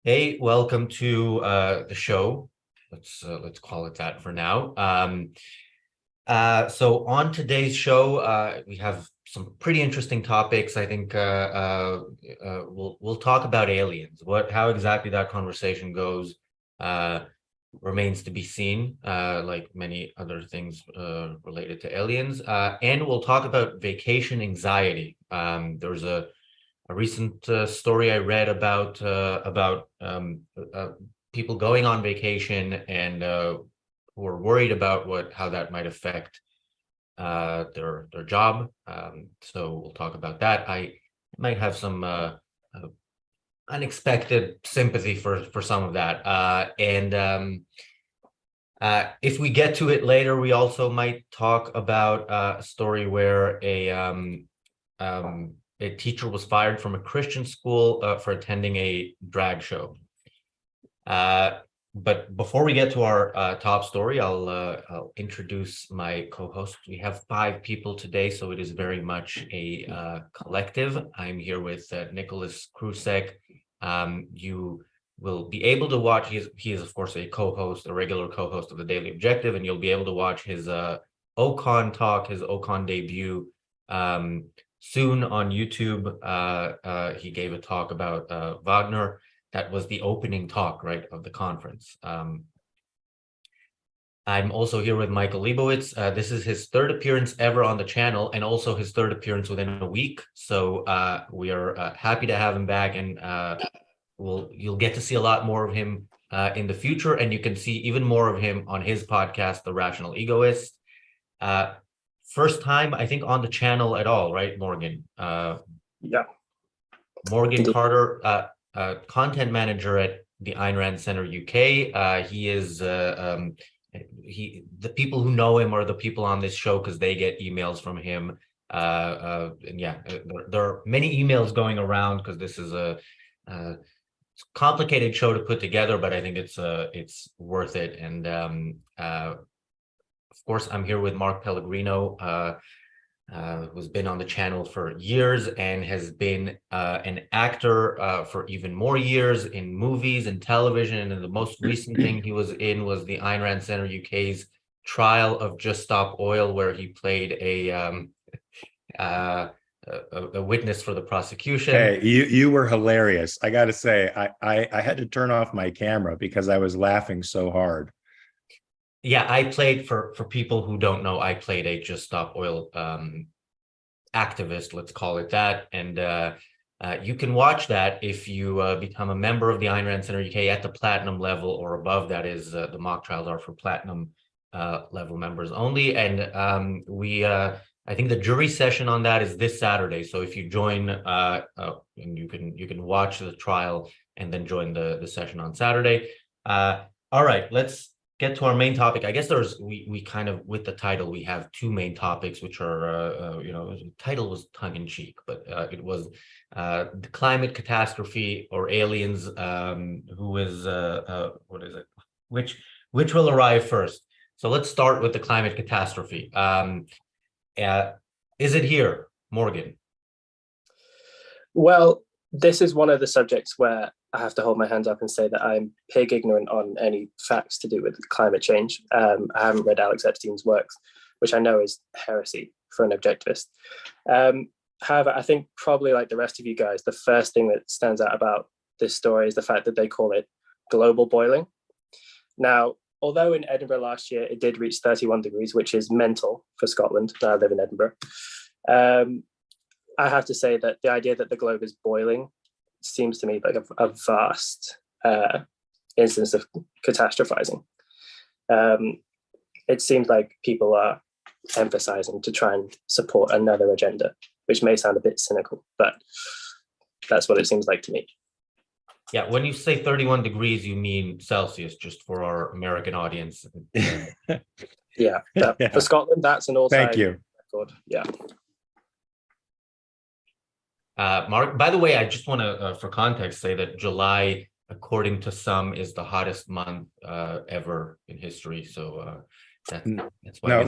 Hey, welcome to the show. Let's call it that for now. So on today's show, we have some pretty interesting topics. I think we'll talk about aliens. How exactly that conversation goes uh, remains to be seen, like many other things related to aliens. And we'll talk about vacation anxiety. There's a recent story I read about people going on vacation and who are worried about how that might affect their job. So we'll talk about that. I might have some unexpected sympathy for some of that. If we get to it later, we also might talk about a story where a teacher was fired from a Christian school for attending a drag show. But before we get to our top story, I'll introduce my co-host. We have 5 people today, so it is very much a collective. I'm here with Nicholas Krusek. You will be able to watch. He is of course a co-host, a regular co-host of the Daily Objective, and you'll be able to watch his Ocon talk, his Ocon debut. Soon on YouTube. He gave a talk about Wagner. That was the opening talk, right, of the conference. I'm also here with Michael Leibowitz. This is his 3rd appearance ever on the channel, and also his 3rd appearance within a week. So we are happy to have him back, and you'll get to see a lot more of him in the future, and you can see even more of him on his podcast, The Rational Egoist. First time, I think, on the channel at all, right, Morgan? Yeah. Morgan Carter, content manager at the Ayn Rand Center UK. He is the people who know him are the people on this show because they get emails from him. And yeah, there are many emails going around because this is a complicated show to put together, but I think it's worth it. And of course, I'm here with Mark Pellegrino, who's been on the channel for years and has been an actor for even more years in movies and television. And the most recent thing he was in was the Ayn Rand Center UK's trial of Just Stop Oil, where he played a witness for the prosecution. Hey, you were hilarious. I got to say, I had to turn off my camera because I was laughing so hard. Yeah, I played, for people who don't know, I played a Just Stop Oil activist, let's call it that. And you can watch that if you become a member of the Ayn Rand Center UK at the platinum level or above. That is, the mock trials are for platinum level members only. And I think the jury session on that is this Saturday. So if you join, and you can watch the trial and then join the session on Saturday. All right, let's get to our main topic. I guess we kind of, with the title, we have 2 main topics, which are the title was tongue-in-cheek, but it was the climate catastrophe or aliens. Who is what is it? Which will arrive first? So let's start with the climate catastrophe. Is it here, Morgan? Well, this is one of the subjects where I have to hold my hands up and say that I'm pig ignorant on any facts to do with climate change. I haven't read Alex Epstein's works, which I know is heresy for an objectivist. However, I think probably like the rest of you guys, the first thing that stands out about this story is the fact that they call it global boiling. Now, although in Edinburgh last year, it did reach 31 degrees, which is mental for Scotland. I live in Edinburgh. I have to say that the idea that the globe is boiling seems to me like a vast instance of catastrophizing. It seems like people are emphasizing to try and support another agenda, which may sound a bit cynical, but that's what it seems like to me. Yeah, when you say 31 degrees, you mean Celsius, just for our American audience. Yeah, for Scotland, that's an all-time record. Yeah. Mark, by the way, I just want to, for context, say that July, according to some, is the hottest month ever in history. So that's why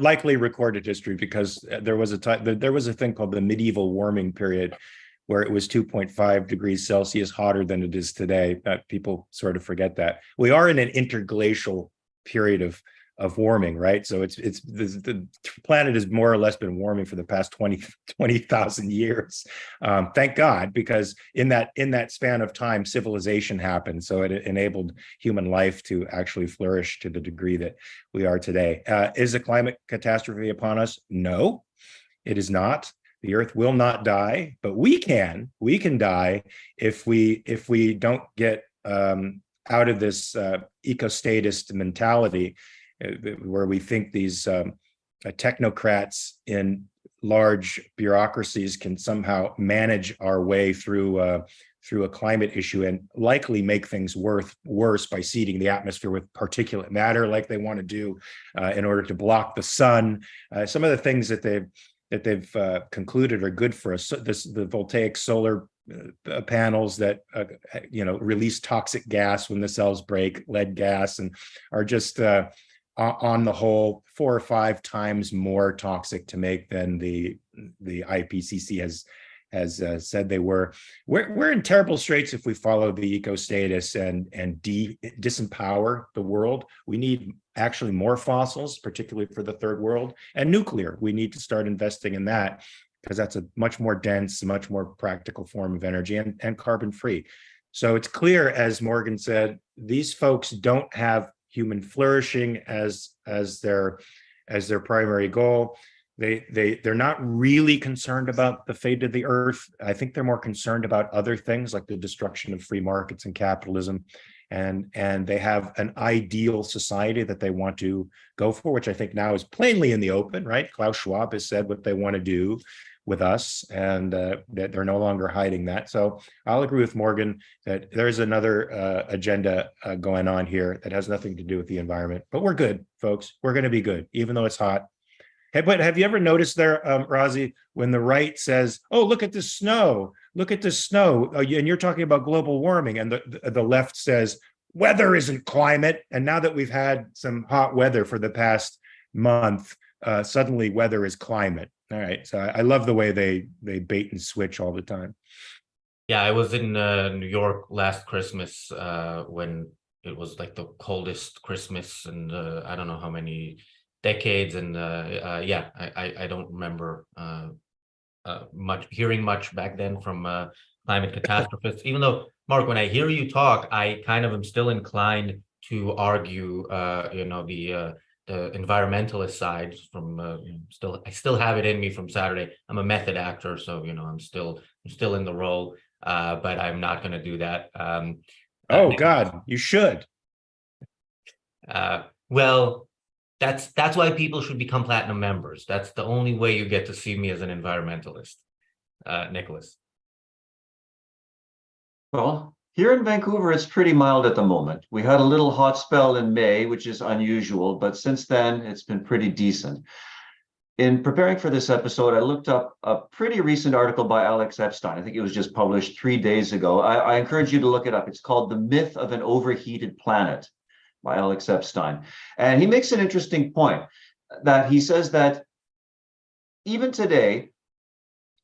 likely recorded history, because there was a thing called the medieval warming period, where it was 2.5 degrees Celsius hotter than it is today. People sort of forget that. We are in an interglacial period of warming, right? So the planet has more or less been warming for the past 20,000 years. Thank God, because in that span of time, civilization happened. So it enabled human life to actually flourish to the degree that we are today. Is a climate catastrophe upon us? No, it is not. The earth will not die, but we can die if we don't get out of this eco-statist mentality where we think these technocrats in large bureaucracies can somehow manage our way through a climate issue and likely make things worse by seeding the atmosphere with particulate matter like they want to do in order to block the sun. Some of the things that they've concluded are good for us. So the voltaic solar panels that release toxic gas when the cells break, lead gas, and are just on the whole 4 or 5 times more toxic to make than the IPCC has said they were. We're in terrible straits if we follow the eco-status and disempower the world. We need actually more fossils, particularly for the third world, and nuclear. We need to start investing in that because that's a much more dense, much more practical form of energy and carbon free. So it's clear, as Morgan said, these folks don't have human flourishing as their primary goal. They're not really concerned about the fate of the earth. I think they're more concerned about other things like the destruction of free markets and capitalism. And they have an ideal society that they want to go for, which I think now is plainly in the open, right? Klaus Schwab has said what they want to do with us, and that they're no longer hiding that. So I'll agree with Morgan that there's another agenda going on here that has nothing to do with the environment. But we're good, folks. We're going to be good, even though it's hot. Hey, but have you ever noticed there, Razi, when the right says, "Oh, look at the snow! Look at the snow," and you're talking about global warming, and the left says weather isn't climate. And now that we've had some hot weather for the past month, suddenly weather is climate. All right. So I love the way they bait and switch all the time. Yeah, I was in New York last Christmas when it was like the coldest Christmas in I don't know how many decades, and yeah, I don't remember hearing much back then from climate catastrophists. Even though, Mark, when I hear you talk, I kind of am still inclined to argue, the environmentalist side from I still have it in me from Saturday. I'm a method actor, so I'm still in the role, but I'm not going to do that. Oh God, you should. Well, that's why people should become platinum members. That's the only way you get to see me as an environmentalist. Nicholas. Well, here in Vancouver, it's pretty mild at the moment. We had a little hot spell in May, which is unusual, but since then, it's been pretty decent. In preparing for this episode, I looked up a pretty recent article by Alex Epstein. I think it was just published 3 days ago. I encourage you to look it up. It's called "The Myth of an Overheated Planet" by Alex Epstein. And he makes an interesting point that he says that even today,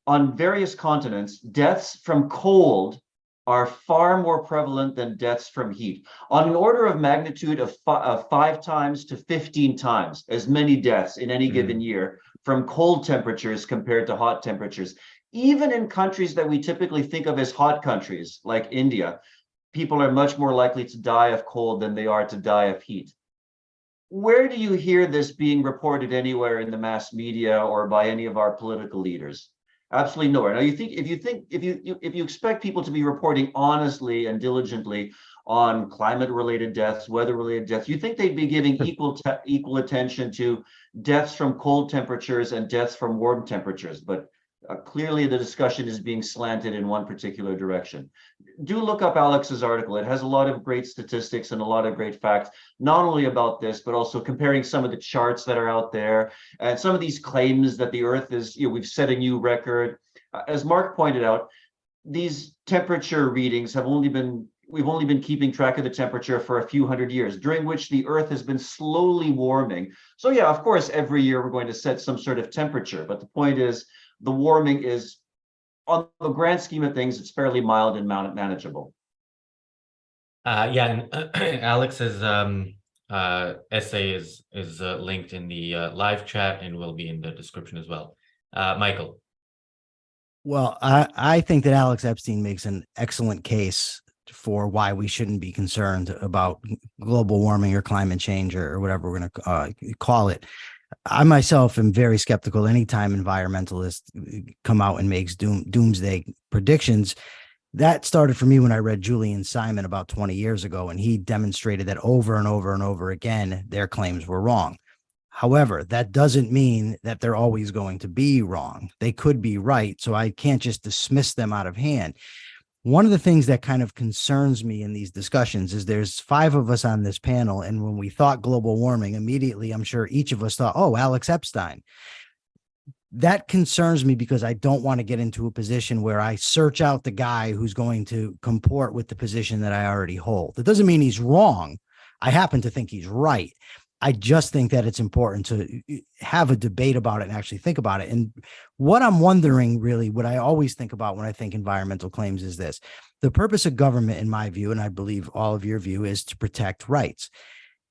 on various continents, deaths from cold are far more prevalent than deaths from heat, on an order of magnitude of 5 times to 15 times as many deaths in any given year from cold temperatures compared to hot temperatures. Even in countries that we typically think of as hot countries, like India, people are much more likely to die of cold than they are to die of heat. Where do you hear this being reported anywhere in the mass media or by any of our political leaders? Absolutely nowhere. Now, if you expect people to be reporting honestly and diligently on climate-related deaths, weather-related deaths, you think they'd be giving equal attention to deaths from cold temperatures and deaths from warm temperatures. But clearly, the discussion is being slanted in one particular direction. Do look up Alex's article. It has a lot of great statistics and a lot of great facts, not only about this, but also comparing some of the charts that are out there and some of these claims that the Earth is, we've set a new record. As Mark pointed out, these temperature readings we've only been keeping track of the temperature for a few hundred years, during which the Earth has been slowly warming. So yeah, of course, every year we're going to set some sort of temperature, but the point is, the warming is on the grand scheme of things, it's fairly mild and manageable. Yeah, and Alex's essay is linked in the live chat and will be in the description as well. Michael. Well, I think that Alex Epstein makes an excellent case for why we shouldn't be concerned about global warming or climate change or whatever we're going to call it. I myself am very skeptical anytime environmentalists come out and makes doomsday predictions. That started for me when I read Julian Simon about 20 years ago, and he demonstrated that over and over and over again, their claims were wrong. However, that doesn't mean that they're always going to be wrong. They could be right, so I can't just dismiss them out of hand. One of the things that kind of concerns me in these discussions is there's 5 of us on this panel, and when we thought global warming, immediately, I'm sure each of us thought, oh, Alex Epstein. That concerns me because I don't want to get into a position where I search out the guy who's going to comport with the position that I already hold. That doesn't mean he's wrong. I happen to think he's right. I just think that it's important to have a debate about it and actually think about it. And what I'm wondering, really, what I always think about when I think environmental claims is this. The purpose of government, in my view, and I believe all of your view, is to protect rights.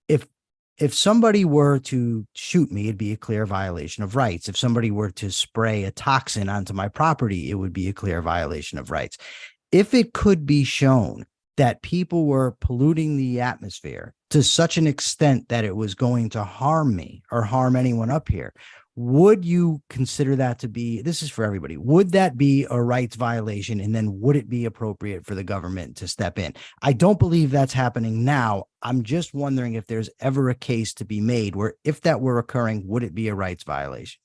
If somebody were to shoot me, it'd be a clear violation of rights. If somebody were to spray a toxin onto my property, it would be a clear violation of rights. If it could be shown that people were polluting the atmosphere to such an extent that it was going to harm me or harm anyone up here, would you consider that to be, this is for everybody, would that be a rights violation? And then would it be appropriate for the government to step in? I don't believe that's happening now. I'm just wondering if there's ever a case to be made where if that were occurring, would it be a rights violation?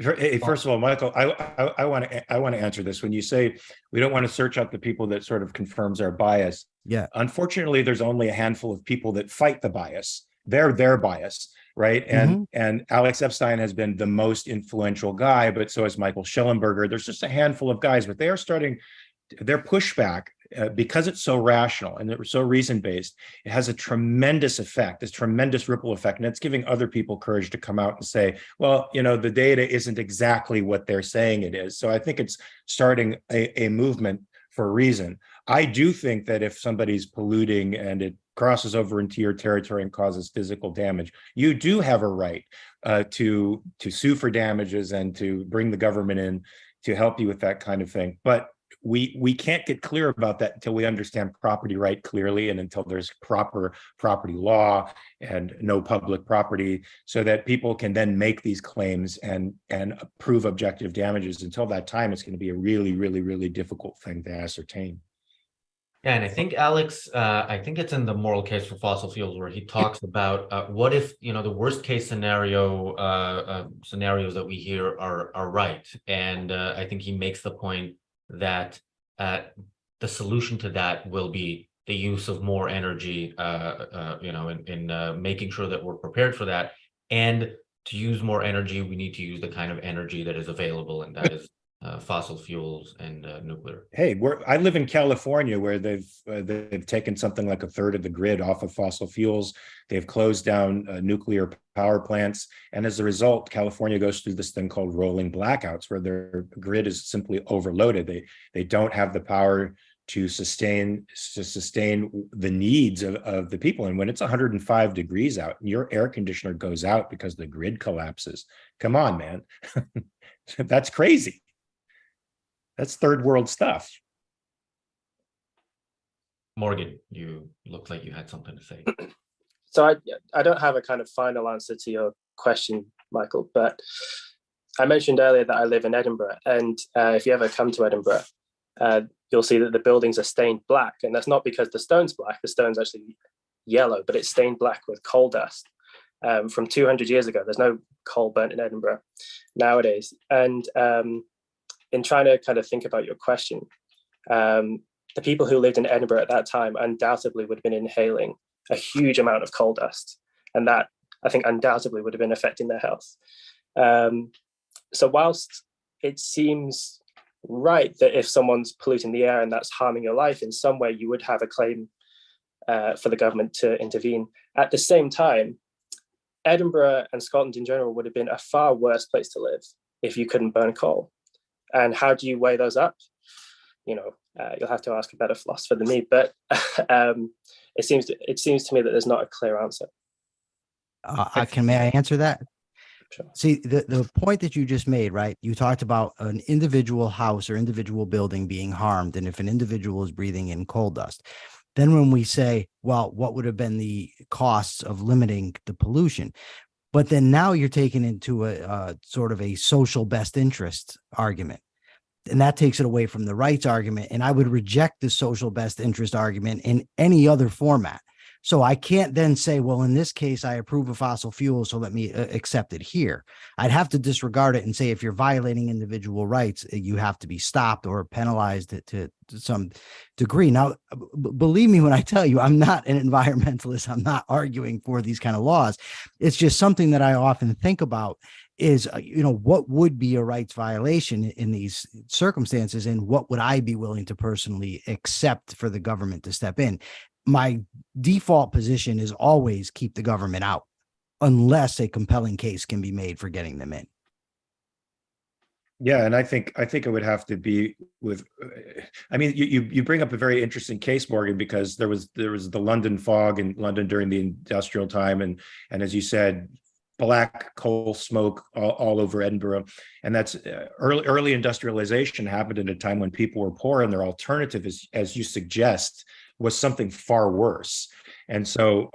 First of all, Michael, I want to answer this. When you say we don't want to search out the people that sort of confirms our bias. Yeah. Unfortunately, there's only a handful of people that fight the bias. They're their bias, right? And Alex Epstein has been the most influential guy, but so is Michael Schellenberger. There's just a handful of guys, but they are starting their pushback because it's so rational and it's so reason-based. It has a tremendous effect, this tremendous ripple effect, and it's giving other people courage to come out and say, well, you know, the data isn't exactly what they're saying it is. So I think it's starting a movement for a reason. I do think that if somebody's polluting and it crosses over into your territory and causes physical damage, you do have a right to sue for damages and to bring the government in to help you with that kind of thing. But we can't get clear about that until we understand property right clearly and until there's proper property law and no public property, so that people can then make these claims and prove objective damages. Until that time, it's going to be a really, really, really difficult thing to ascertain. Yeah, and I think Alex, I think it's in the moral case for fossil fuels where he talks about what if, you know, the worst case scenario scenarios that we hear are right, and I think he makes the point that the solution to that will be the use of more energy, you know, in making sure that we're prepared for that. And to use more energy, we need to use the kind of energy that is available, and that is fossil fuels and nuclear. Hey, I live in California, where they've taken something like a third of the grid off of fossil fuels. They've closed down nuclear power plants, and as a result, California goes through this thing called rolling blackouts, where their grid is simply overloaded. They don't have the power to sustain the needs of the people. And when it's 105 degrees out, and your air conditioner goes out because the grid collapses, come on, man, that's crazy. That's third world stuff. Morgan, you looked like you had something to say. So I don't have a kind of final answer to your question, Michael, but I mentioned earlier that I live in Edinburgh, and if you ever come to Edinburgh, you'll see that the buildings are stained black, and that's not because the stone's black. The stone's actually yellow, but it's stained black with coal dust from 200 years ago. There's no coal burnt in Edinburgh nowadays. And in trying to kind of think about your question, the people who lived in Edinburgh at that time undoubtedly would have been inhaling a huge amount of coal dust, and that, I think, undoubtedly would have been affecting their health. So whilst it seems right that if someone's polluting the air and that's harming your life in some way, you would have a claim for the government to intervene. At the same time, Edinburgh and Scotland in general would have been a far worse place to live if you couldn't burn coal. And how do you weigh those up? You know, you'll have to ask a better philosopher than me, but it seems to me that there's not a clear answer. May I answer that? Sure. See, the point that you just made, right? You talked about an individual house or individual building being harmed, and if an individual is breathing in coal dust, then when we say, well, what would have been the costs of limiting the pollution? But then now you're taking into a sort of a social best interest argument. And that takes it away from the rights argument. And I would reject the social best interest argument in any other format. So I can't then say, well, in this case, I approve of fossil fuels, so let me accept it here. I'd have to disregard it and say, if you're violating individual rights, you have to be stopped or penalized to some degree. Now, believe me when I tell you, I'm not an environmentalist. I'm not arguing for these kind of laws. It's just something that I often think about is, what would be a rights violation in these circumstances, and what would I be willing to personally accept for the government to step in? My default position is always keep the government out unless a compelling case can be made for getting them in. Yeah, and I think it would have to be with. I mean, you bring up a very interesting case, Morgan, because there was the London fog in London during the industrial time, and as you said, black coal smoke all over Edinburgh, and that's early industrialization happened at a time when people were poor, and their alternative, as you suggest, was something far worse. And so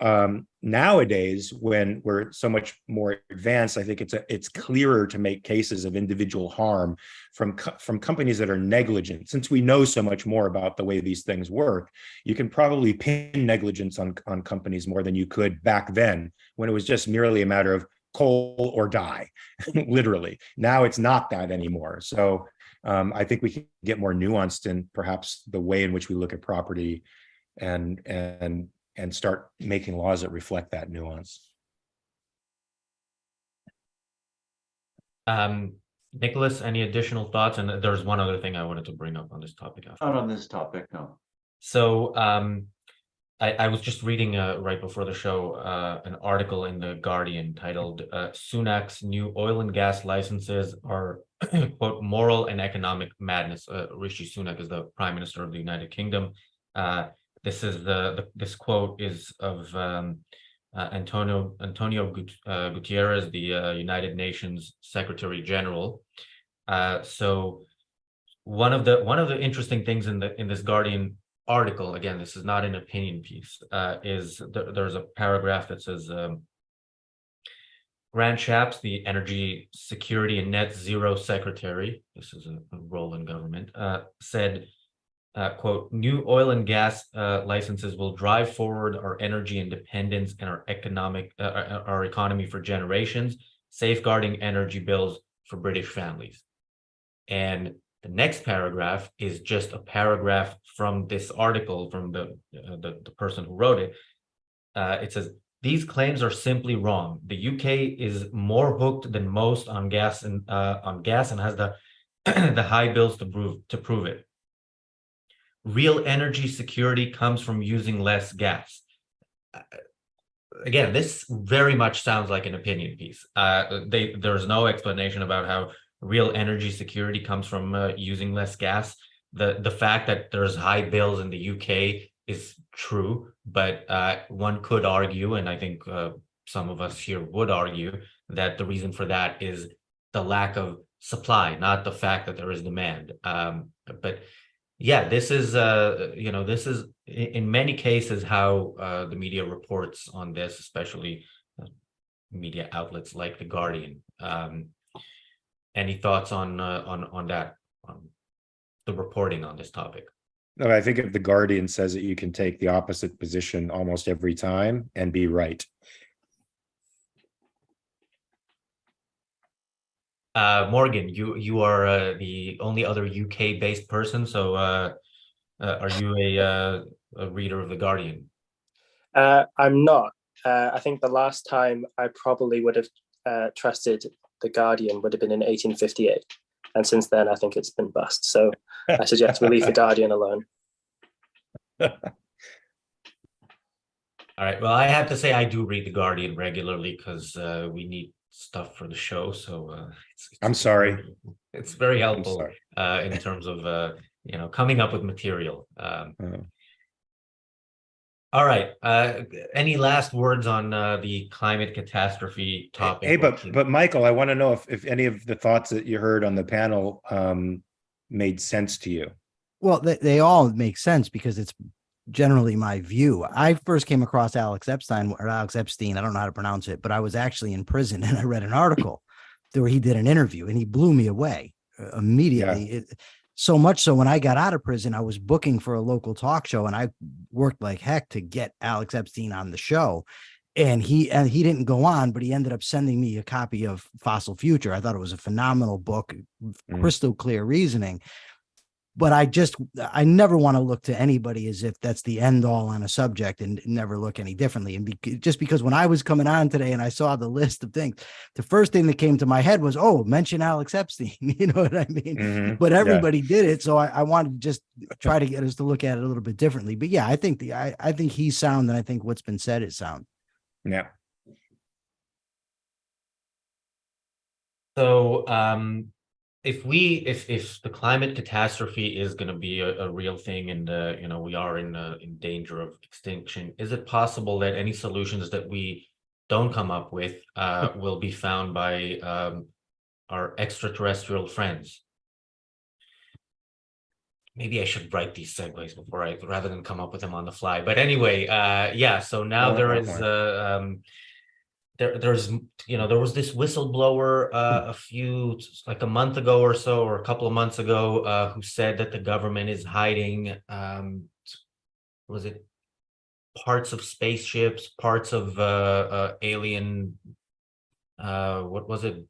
nowadays, when we're so much more advanced, I think it's clearer to make cases of individual harm from companies that are negligent. Since we know so much more about the way these things work, you can probably pin negligence on companies more than you could back then, when it was just merely a matter of coal or die, literally. Now it's not that anymore. So I think we can get more nuanced in perhaps the way in which we look at property, and start making laws that reflect that nuance. Nicholas, any additional thoughts? And there's one other thing I wanted to bring up on this topic. Not on this topic, no. So I was just reading right before the show an article in The Guardian titled Sunak's new oil and gas licenses are, quote, moral and economic madness. Rishi Sunak is the Prime Minister of the United Kingdom. This quote is of Antonio Gutierrez, the United Nations Secretary General. So one of the interesting things in this Guardian article, again, this is not an opinion piece, is there's a paragraph that says Grant Shapps, the Energy Security and Net Zero Secretary, this is a role in government, said, quote, new oil and gas licenses will drive forward our energy independence and our economy for generations, safeguarding energy bills for British families. And the next paragraph is just a paragraph from this article from the person who wrote it. It says, these claims are simply wrong. The UK is more hooked than most on gas and has the the high bills to prove it. Real energy security comes from using less gas. Again, this very much sounds like an opinion piece. There's no explanation about how real energy security comes from using less gas. The fact that there's high bills in the UK is true, but one could argue, and I think some of us here would argue, that the reason for that is the lack of supply, not the fact that there is demand. But yeah, this is this is in many cases how the media reports on this, especially media outlets like The Guardian. Any thoughts on that, on the reporting on this topic? No, I think if The Guardian says that you can take the opposite position almost every time and be right. Morgan, you are the only other UK-based person, so are you a reader of The Guardian? I'm not. I think the last time I probably would have trusted The Guardian would have been in 1858. And since then, I think it's been bust. So I suggest we leave The Guardian alone. All right. Well, I have to say I do read The Guardian regularly because we need stuff for the show. So it's I'm sorry. It's very I'm helpful sorry. in terms of coming up with material. All right. Any last words on the climate catastrophe topic? Hey, but Michael, I want to know if any of the thoughts that you heard on the panel made sense to you. Well, they all make sense because it's generally my view. I first came across Alex Epstein. I don't know how to pronounce it, but I was actually in prison and I read an article where he did an interview and he blew me away immediately. Yeah. So much so when I got out of prison, I was booking for a local talk show and I worked like heck to get Alex Epstein on the show. And he didn't go on, but he ended up sending me a copy of Fossil Future. I thought it was a phenomenal book, crystal clear reasoning. But I never want to look to anybody as if that's the end all on a subject and never look any differently. And just because when I was coming on today and I saw the list of things, the first thing that came to my head was, oh, mention Alex Epstein. You know what I mean? But everybody did it. So I wanted to just try to get us to look at it a little bit differently. But yeah, I think he's sound, and I think what's been said is sound. Yeah. So if the climate catastrophe is going to be a real thing, and we are in danger of extinction, is it possible that any solutions that we don't come up with will be found by our extraterrestrial friends? Maybe I should write these segues rather than come up with them on the fly. But anyway, yeah. So now there was there was this whistleblower like a month ago or so, or a couple of months ago, who said that the government is hiding was it parts of spaceships, parts of alien what was it,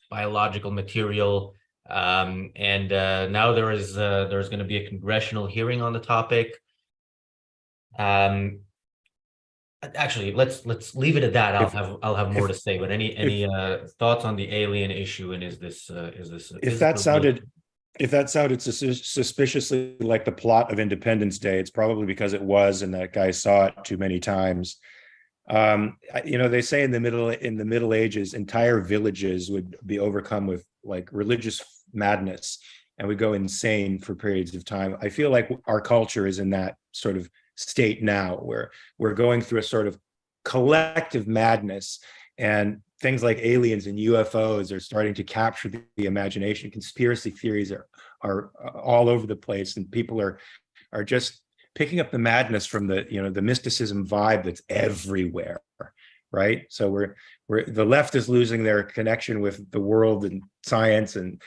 biological material, and now there's going to be a congressional hearing on the topic. Actually, let's leave it at that. I'll have more to say. But any thoughts on the alien issue? And is this if that sounded suspiciously like the plot of Independence Day, it's probably because it was, and that guy saw it too many times. They say in the Middle Ages, entire villages would be overcome with like religious madness and would go insane for periods of time. I feel like our culture is in that sort of state now, where we're going through a sort of collective madness, and things like aliens and UFOs are starting to capture the imagination. Conspiracy theories are all over the place, and people are just picking up the madness from the mysticism vibe that's everywhere, right? So we're the left is losing their connection with the world and science and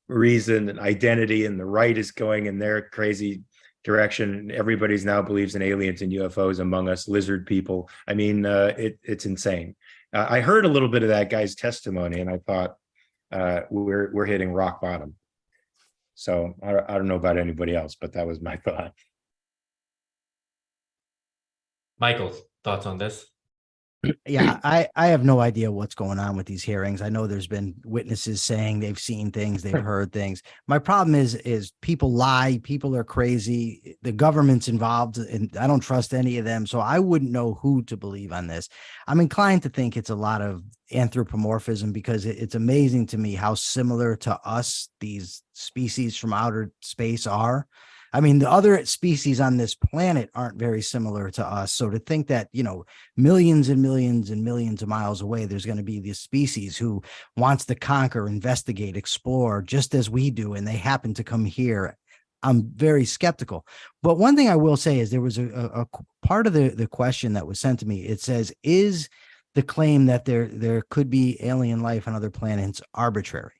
reason and identity, and the right is going in their crazy direction. Everybody's now believes in aliens and UFOs among us, lizard people. I mean, it's insane. I heard a little bit of that guy's testimony, and I thought we're hitting rock bottom. So I don't know about anybody else, but that was my thought. Michael, thoughts on this? Yeah, I have no idea what's going on with these hearings. I know there's been witnesses saying they've seen things, they've heard things. My problem is people lie, people are crazy, the government's involved, and I don't trust any of them. So I wouldn't know who to believe on this. I'm inclined to think it's a lot of anthropomorphism, because it's amazing to me how similar to us these species from outer space are. I mean, the other species on this planet aren't very similar to us. So to think that, millions and millions and millions of miles away, there's going to be this species who wants to conquer, investigate, explore, just as we do, and they happen to come here, I'm very skeptical. But one thing I will say is there was a part of the question that was sent to me. It says, is the claim that there could be alien life on other planets arbitrary?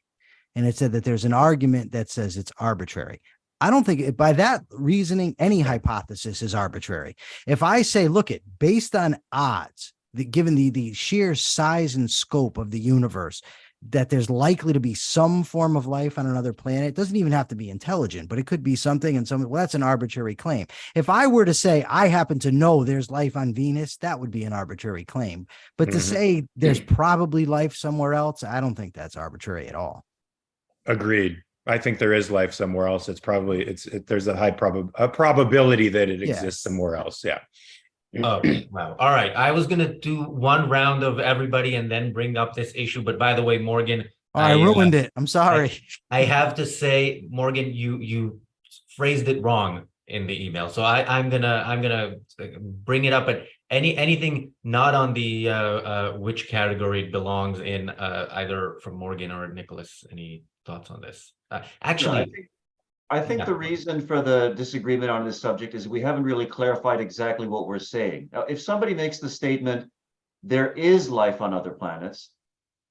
And it said that there's an argument that says it's arbitrary. I don't think by that reasoning, any hypothesis is arbitrary. If I say, look, based on odds, given the sheer size and scope of the universe, that there's likely to be some form of life on another planet, it doesn't even have to be intelligent, but it could be something, and well, that's an arbitrary claim. If I were to say, I happen to know there's life on Venus, that would be an arbitrary claim. But to say there's probably life somewhere else, I don't think that's arbitrary at all. Agreed. I think there is life somewhere else. There's a high probability that it exists somewhere else. Yeah. Oh, wow. All right. I was going to do one round of everybody and then bring up this issue. But by the way, Morgan, Oh, I ruined it. I'm sorry. I have to say, Morgan, you phrased it wrong in the email. So I'm gonna bring it up, but anything not on the which category it belongs in, either from Morgan or Nicholas. Any thoughts on this? Actually, I think yeah. the reason for the disagreement on this subject is we haven't really clarified exactly what we're saying. Now, if somebody makes the statement, there is life on other planets,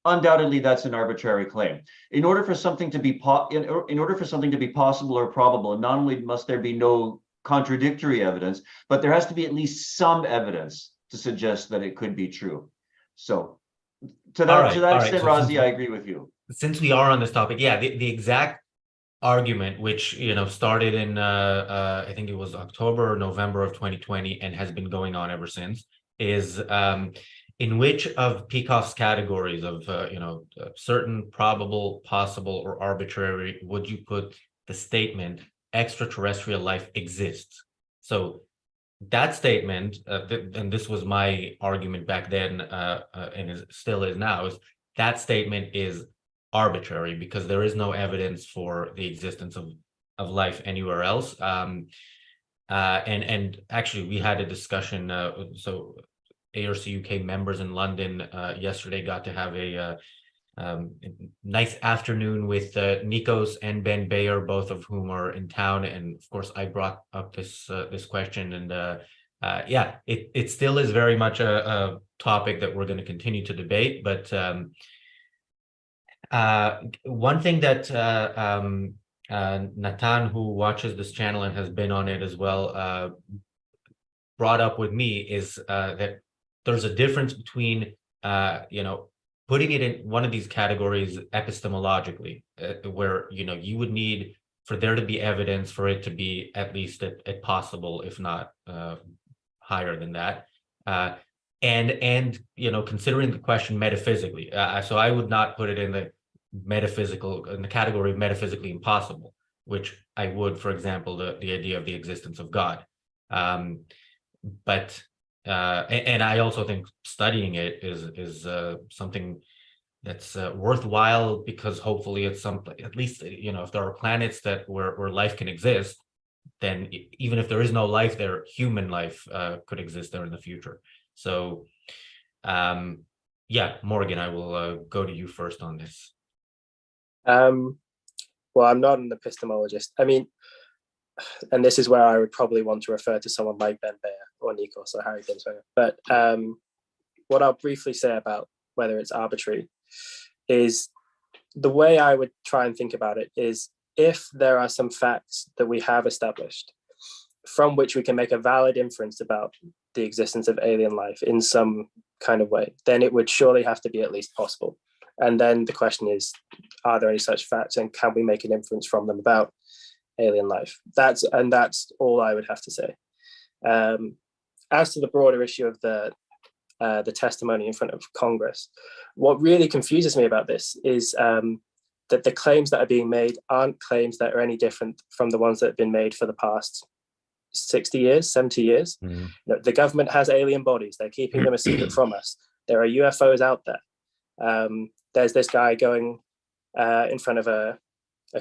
undoubtedly that's an arbitrary claim. In order for something to be in order for something to be possible or probable, not only must there be no contradictory evidence, but there has to be at least some evidence to suggest that it could be true. So to that extent, So Razi, I agree with you. since we are on this topic, yeah, the exact argument, which started in I think it was October or November of 2020 and has been going on ever since, is in which of Peikoff's categories of certain, probable, possible, or arbitrary would you put the statement extraterrestrial life exists? So that statement, and this was my argument back then, and still is now, is that statement is arbitrary because there is no evidence for the existence of life anywhere else. And actually, we had a discussion. So ARCUK members in London yesterday got to have a nice afternoon with Nikos and Ben Bayer, both of whom are in town. And of course, I brought up this question, and yeah, it still is very much a topic that we're going to continue to debate. But one thing that Natan, who watches this channel and has been on it as well, brought up with me is that there's a difference between putting it in one of these categories epistemologically, where you would need for there to be evidence for it to be at least at possible, if not higher than that, and considering the question metaphysically. So I would not put it in the category of metaphysically impossible, which I would, for example, the idea of the existence of God. But and I also think studying it is something that's worthwhile, because hopefully it's something, at least if there are planets that where life can exist, then even if there is no life there, human life could exist there in the future. So yeah, Morgan, I will go to you first on this. Well, I'm not an epistemologist. I mean, and this is where I would probably want to refer to someone like Ben Bayer or Nikos or Harry Binswanger. But what I'll briefly say about whether it's arbitrary is the way I would try and think about it is, if there are some facts that we have established from which we can make a valid inference about the existence of alien life in some kind of way, then it would surely have to be at least possible. And then the question is, are there any such facts, and can we make an inference from them about alien life? That's all I would have to say. As to the broader issue of the testimony in front of Congress, what really confuses me about this is that the claims that are being made aren't claims that are any different from the ones that have been made for the past 60 years, 70 years. Mm-hmm. The government has alien bodies. They're keeping them a secret from us. There are UFOs out there. There's this guy going in front of a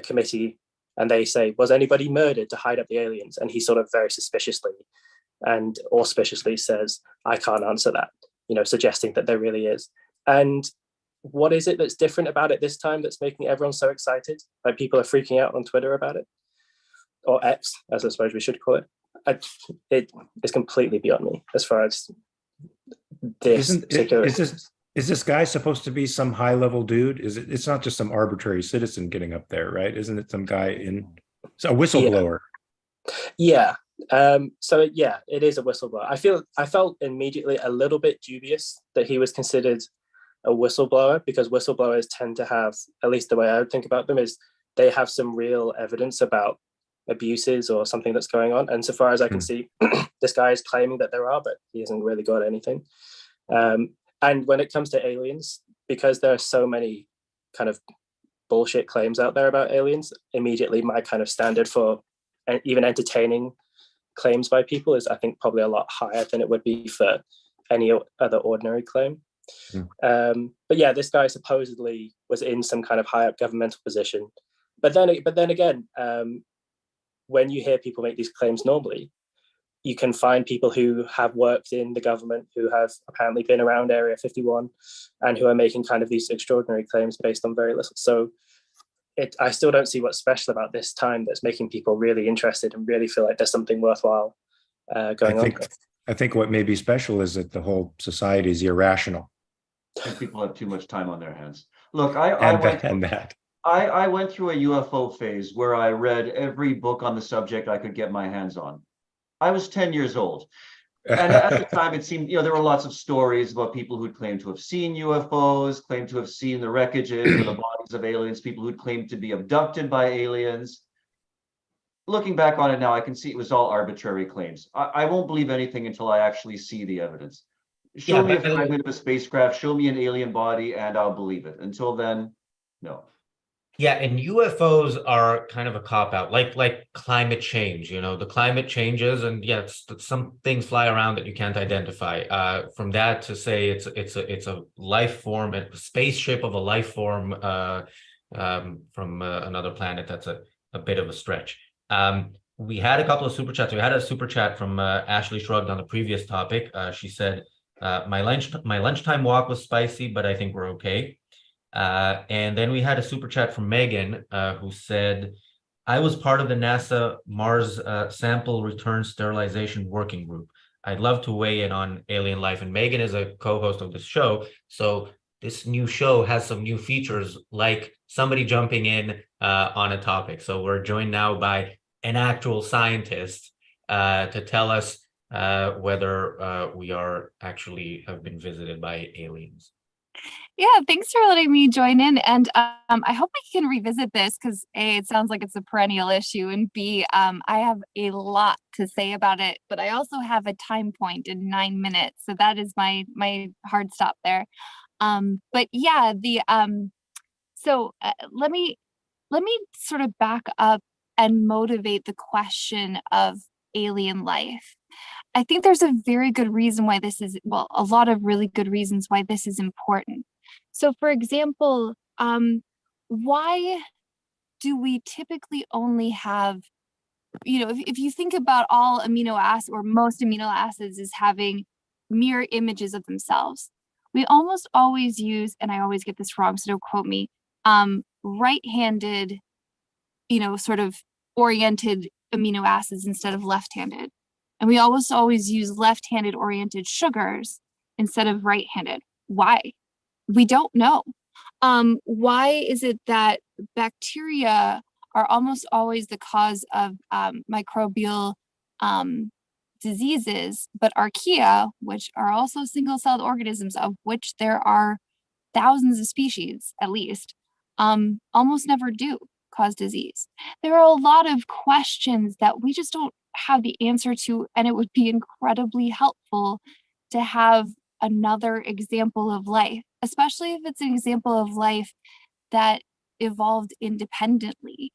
committee, and they say, was anybody murdered to hide up the aliens? And he sort of very suspiciously and auspiciously says, I can't answer that, suggesting that there really is. And what is it that's different about it this time that's making everyone so excited? Like, people are freaking out on Twitter about it, or X, as I suppose we should call it. It is completely beyond me as far as this particular. Is this guy supposed to be some high level dude? It's not just some arbitrary citizen getting up there, right? Isn't it some guy a whistleblower? Yeah. So yeah, it is a whistleblower. I felt immediately a little bit dubious that he was considered a whistleblower, because whistleblowers tend to have, at least the way I would think about them, is they have some real evidence about abuses or something that's going on. And so far as I can see, this guy is claiming that there are, but he hasn't really got anything. And when it comes to aliens, because there are so many kind of bullshit claims out there about aliens, immediately my kind of standard for even entertaining claims by people is, I think, probably a lot higher than it would be for any other ordinary claim. But yeah, this guy supposedly was in some kind of high up governmental position. But then again, when you hear people make these claims normally, you can find people who have worked in the government, who have apparently been around Area 51, and who are making kind of these extraordinary claims based on very little. So I still don't see what's special about this time that's making people really interested and really feel like there's something worthwhile going on. I think what may be special is that the whole society is irrational. And people have too much time on their hands. Look, I went through a UFO phase where I read every book on the subject I could get my hands on. I was 10 years old. And at the time, it seemed, there were lots of stories about people who'd claimed to have seen UFOs, claimed to have seen the wreckages or the bodies of aliens, people who'd claimed to be abducted by aliens. Looking back on it now, I can see it was all arbitrary claims. I won't believe anything until I actually see the evidence. Show me a fragment of a spacecraft, show me an alien body, and I'll believe it. Until then, no. Yeah, and UFOs are kind of a cop-out, like climate change. The climate changes, and some things fly around that you can't identify. From that to say it's a life form, a spaceship of a life form from another planet, that's a bit of a stretch. We had a couple of super chats. We had a super chat from Ashley Shrugged on the previous topic. She said, my lunchtime walk was spicy, but I think we're okay. And then we had a super chat from Megan, who said, I was part of the NASA Mars Sample Return Sterilization Working Group. I'd love to weigh in on alien life. And Megan is a co-host of this show. So this new show has some new features, like somebody jumping in on a topic. So we're joined now by an actual scientist to tell us whether we are actually have been visited by aliens. Yeah, thanks for letting me join in. And I hope we can revisit this because A, it sounds like it's a perennial issue, and B, I have a lot to say about it, but I also have a time point in 9 minutes. So that is my hard stop there. But yeah, let me sort of back up and motivate the question of alien life. I think there's a very good reason why this is, a lot of really good reasons why this is important. So for example, why do we typically only have, if you think about all amino acids or most amino acids as having mirror images of themselves, we almost always use, and I always get this wrong, so don't quote me, right-handed, sort of oriented amino acids instead of left-handed. And we always use left-handed oriented sugars instead of right-handed. Why? We don't know. Why is it that bacteria are almost always the cause of microbial diseases, but archaea, which are also single-celled organisms, of which there are thousands of species at least, almost never do cause disease? There are a lot of questions that we just don't have the answer to, and it would be incredibly helpful to have another example of life, especially if it's an example of life that evolved independently.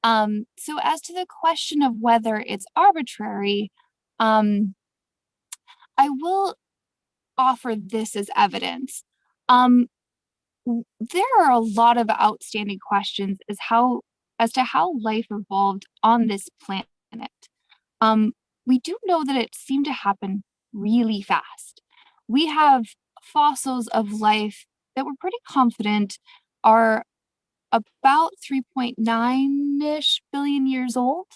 So as to the question of whether it's arbitrary, I will offer this as evidence. There are a lot of outstanding questions as to how life evolved on this planet. We do know that it seemed to happen really fast. We have fossils of life that we're pretty confident are about 3.9-ish billion years old,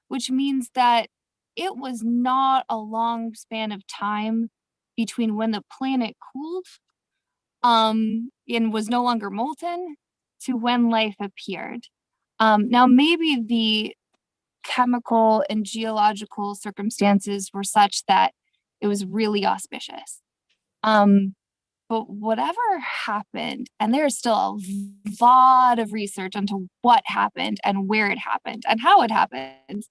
which means that it was not a long span of time between when the planet cooled and was no longer molten to when life appeared. Now, maybe the chemical and geological circumstances were such that it was really auspicious. But whatever happened, and there's still a lot of research into what happened and where it happened and how it happened,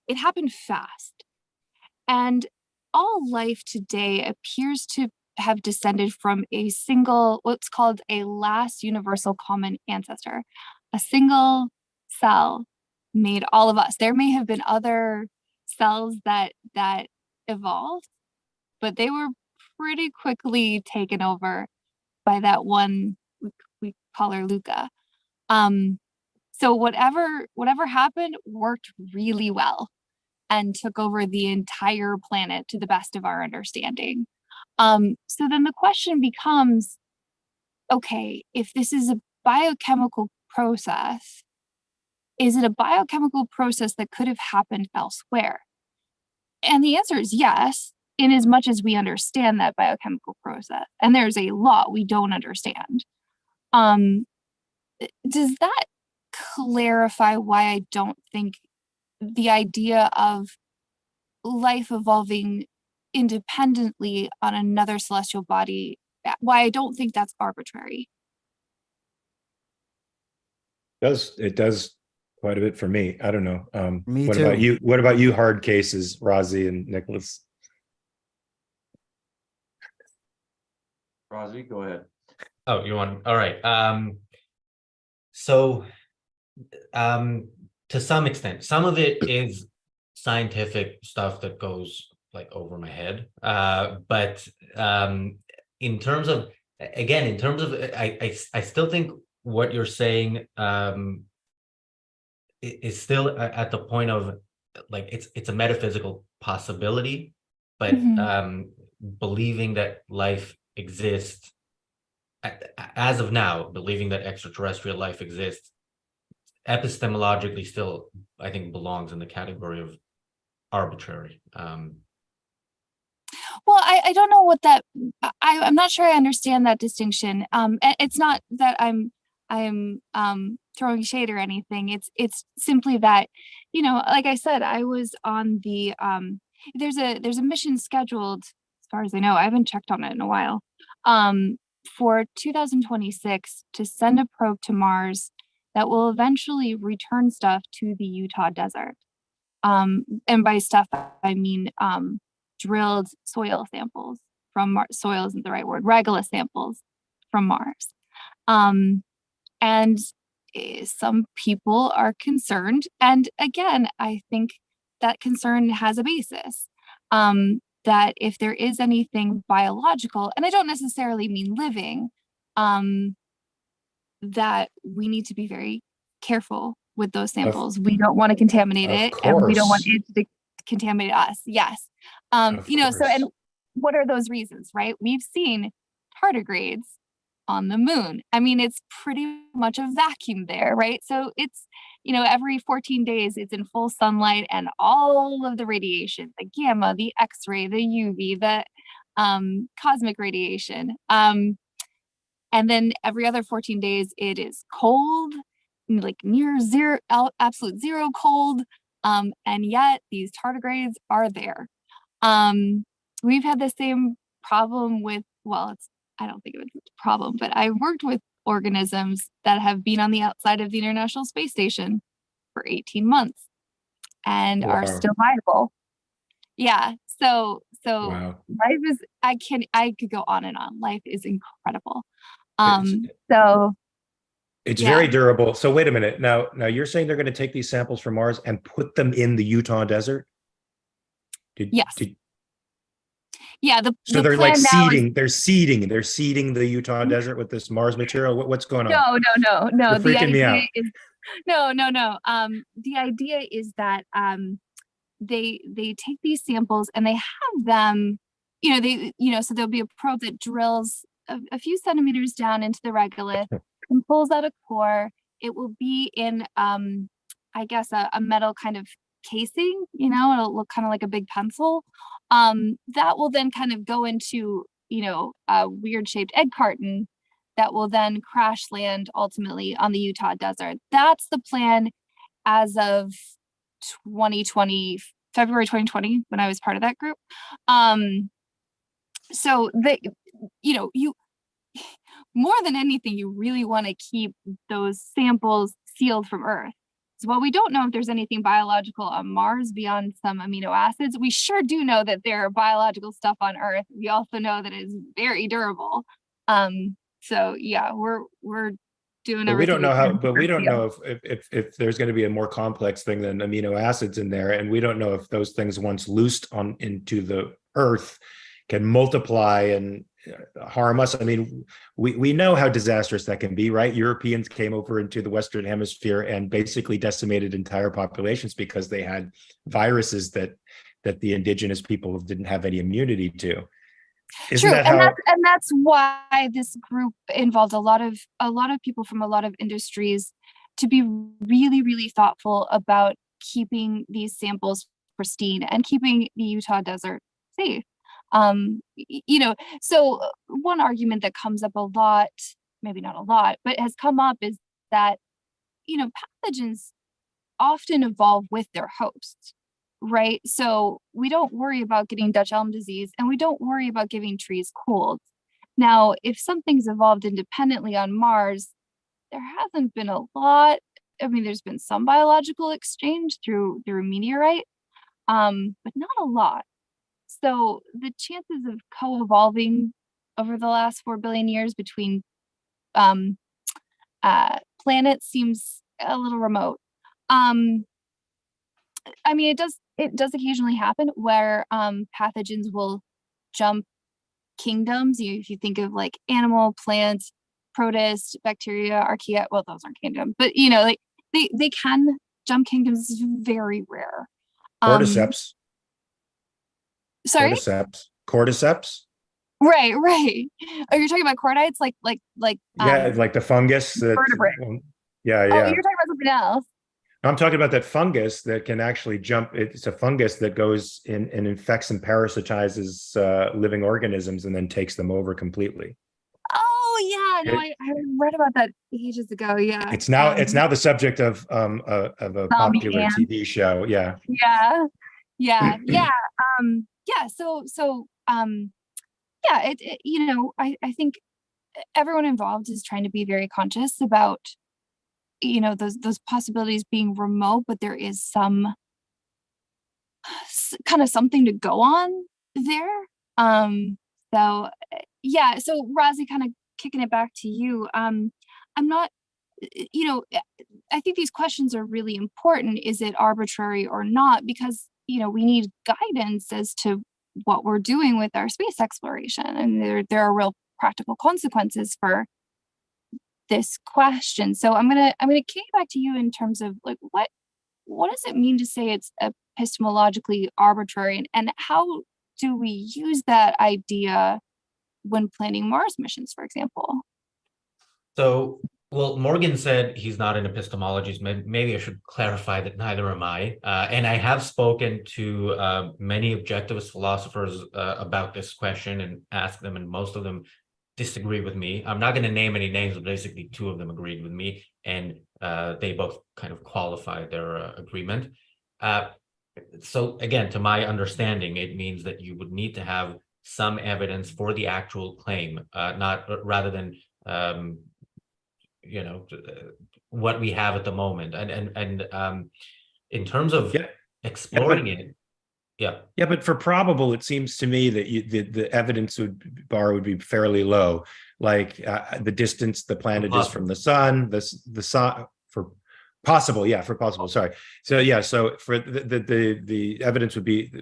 it happened fast. And all life today appears to have descended from a single, what's called a last universal common ancestor. A single cell made all of us. There may have been other cells that evolved, but they were pretty quickly taken over by that one, we call her Luca. So whatever happened worked really well and took over the entire planet to the best of our understanding. So then the question becomes, okay, if this is a biochemical process, is it a biochemical process that could have happened elsewhere? And the answer is yes, in as much as we understand that biochemical process. And there's a lot we don't understand. Does that clarify why I don't think the idea of life evolving independently on another celestial body, why I don't think that's arbitrary? It does quite a bit for me. I don't know. Me what too. about you? What about you? Hard cases, Razi and Nicholas. Razi, go ahead. Oh, you want, all right. So to some extent, some of it is scientific stuff that goes like over my head. But in terms of, again, in terms of, I still think what you're saying is still at the point of like, it's a metaphysical possibility, but believing that life exists as of now, believing that extraterrestrial life exists epistemologically still, I think, belongs in the category of arbitrary. Well, I don't know what that, I'm not sure I understand that distinction. It's not that I'm throwing shade or anything. It's simply that, you know, like I said, I was on the, there's a mission scheduled, as far as I know, I haven't checked on it in a while, for 2026 to send a probe to Mars that will eventually return stuff to the Utah desert. And by stuff, I mean drilled soil samples from Mars. Soil isn't the right word, regolith samples from Mars. And some people are concerned. And again, I think that concern has a basis. That if there is anything biological, and I don't necessarily mean living, that we need to be very careful with those samples. We don't want to contaminate it, and we don't want it to contaminate us. Yes. You know, so, and what are those reasons, right? We've seen tardigrades on the moon. I mean, it's pretty much a vacuum there, right? So it's, you know, every 14 days it's in full sunlight and all of the radiation, the gamma, the X-ray, the UV, the cosmic radiation. And then every other 14 days it is cold, like near zero, absolute zero cold. And yet these tardigrades are there. We've had the same problem with, well, I don't think it was a problem, but I worked with organisms that have been on the outside of the International Space Station for 18 months and are still viable. Yeah. So Wow. life is, I could go on and on. Life is incredible. It's very durable. So wait a minute. Now you're saying they're going to take these samples from Mars and put them in the Utah desert? Yes. Yeah. So they're like seeding. They're seeding the Utah desert with this Mars material. What's going on? No. You're freaking me out. No. The idea is that they take these samples and they have them. So there'll be a probe that drills a few centimeters down into the regolith and pulls out a core. It will be in, I guess, a metal kind of casing. It'll look kind of like a big pencil. That will then kind of go into, a weird shaped egg carton that will then crash land ultimately on the Utah desert. That's the plan as of 2020, February 2020, when I was part of that group. So you more than anything, you really want to keep those samples sealed from Earth. So while we don't know if there's anything biological on Mars beyond some amino acids, we sure do know that there are biological stuff on Earth. We also know that it's very durable. So yeah, we're doing everything. We don't know how, but we don't know if there's going to be a more complex thing than amino acids in there, and we don't know if those things once loosed into the Earth can multiply and harm us. I mean, we know how disastrous that can be, right? Europeans came over into the Western Hemisphere and basically decimated entire populations because they had viruses that the indigenous people didn't have any immunity to. Isn't True, that how? and that's why this group involved a lot of people from a lot of industries to be really, really thoughtful about keeping these samples pristine and keeping the Utah desert safe. You know, so one argument that comes up a lot, maybe not a lot, but has come up is that, you know, pathogens often evolve with their hosts, right? So we don't worry about getting Dutch elm disease, and we don't worry about giving trees colds. Now, if something's evolved independently on Mars, there hasn't been a lot. I mean, there's been some biological exchange through meteorite, but not a lot. So the chances of co-evolving over the last 4 billion years between planets seems a little remote. I mean, it does occasionally happen where pathogens will jump kingdoms. If you think of like animal, plant, protist, bacteria, archaea, well, those aren't kingdoms, but you know, like they can jump kingdoms. It's very rare. Cordyceps. Sorry? Cordyceps. Right. Oh, you're talking about cordyceps, like Yeah, like the fungus that. vertebrate. Yeah. Oh, you're talking about something else. I'm talking about that fungus that can actually jump. It's a fungus that goes in and infects and parasitizes living organisms and then takes them over completely. Oh yeah, no, I read about that ages ago. Yeah, It's now the subject of a popular Ant. TV show. Yeah. Yeah. So yeah, it you know, I think everyone involved is trying to be very conscious about, you know, those possibilities being remote, but there is some kind of something to go on there. So yeah, so Razi, kind of kicking it back to you. I'm not, you know, I think these questions are really important. Is it arbitrary or not? Because, you know, we need guidance as to what we're doing with our space exploration, and there are real practical consequences for this question. So I'm gonna kick it back to you in terms of like what does it mean to say it's epistemologically arbitrary, and how do we use that idea when planning Mars missions, for example? So, well, Morgan said he's not an epistemologist. Maybe I should clarify that neither am I. And I have spoken to many objectivist philosophers about this question and asked them, and most of them disagree with me. I'm not going to name any names, but basically 2 of them agreed with me, and they both kind of qualified their agreement. So again, to my understanding, it means that you would need to have some evidence for the actual claim, not rather than you know, what we have at the moment. And in terms of exploring it. Yeah, but for probable, it seems to me that the evidence bar would be fairly low, like the distance the planet is from the sun, the sun for possible. Sorry. So yeah, so for the evidence would be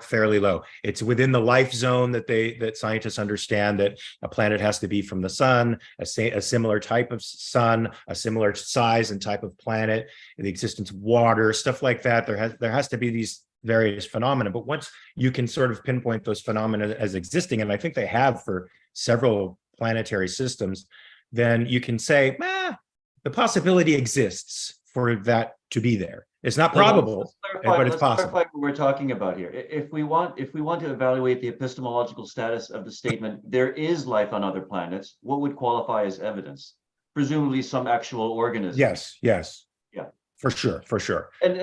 fairly low. It's within the life zone that scientists understand that a planet has to be from the sun, a similar type of sun, a similar size and type of planet, the existence of water, stuff like that. There has to be these various phenomena, but once you can sort of pinpoint those phenomena as existing, and I think they have for several planetary systems, then you can say, the possibility exists for that to be there. It's not probable, but it's possible. Clarify what we're talking about here. If we want to evaluate the epistemological status of the statement, there is life on other planets, what would qualify as evidence? Presumably some actual organism. Yes. Yeah. For sure. And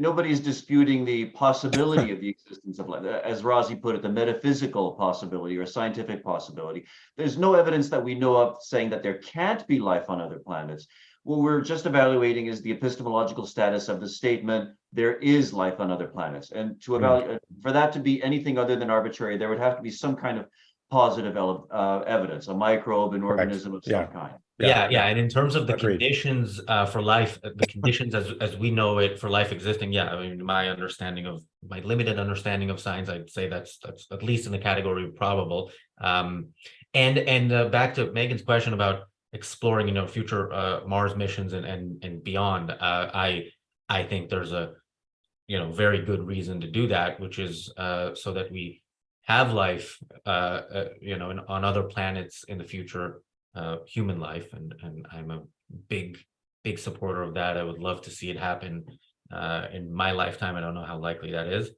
nobody's disputing the possibility of the existence of life, as Razi put it, the metaphysical possibility or scientific possibility. There's no evidence that we know of saying that there can't be life on other planets. What we're just evaluating is the epistemological status of the statement, there is life on other planets. And to evaluate, for that to be anything other than arbitrary, there would have to be some kind of positive evidence, a microbe, an organism of some kind. Yeah. And in terms of the Agreed. conditions for life, the conditions as we know it for life existing, yeah, I mean, my limited understanding of science, I'd say that's at least in the category of probable. And back to Megan's question about exploring, future Mars missions and beyond. I think there's a very good reason to do that, which is so that we have life, on other planets in the future. Human life, and I'm a big supporter of that. I would love to see it happen in my lifetime. I don't know how likely that is.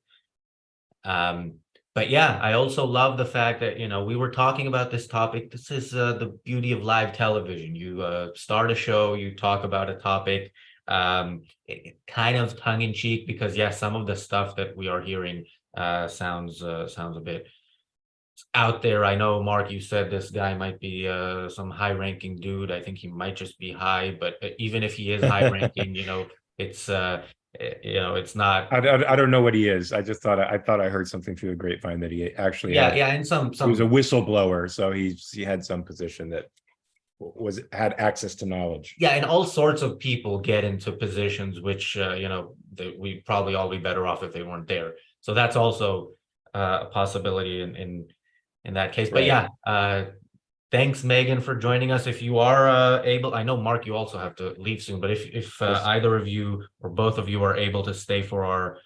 But yeah, I also love the fact that we were talking about this topic. This is the beauty of live television. You start a show, you talk about a topic, kind of tongue in cheek, because some of the stuff that we are hearing sounds a bit out there. I know, Mark, you said this guy might be some high-ranking dude. I think he might just be high, but even if he is high-ranking, it's it's not. I don't know what he is. I just thought I heard something through the grapevine that he actually and he was a whistleblower, so he had some position that had access to knowledge. Yeah, and all sorts of people get into positions which we probably all be better off if they weren't there. So that's also a possibility in that case. But thanks, Megan, for joining us. If you are able, I know, Mark, you also have to leave soon, but if either of you or both of you are able to stay for our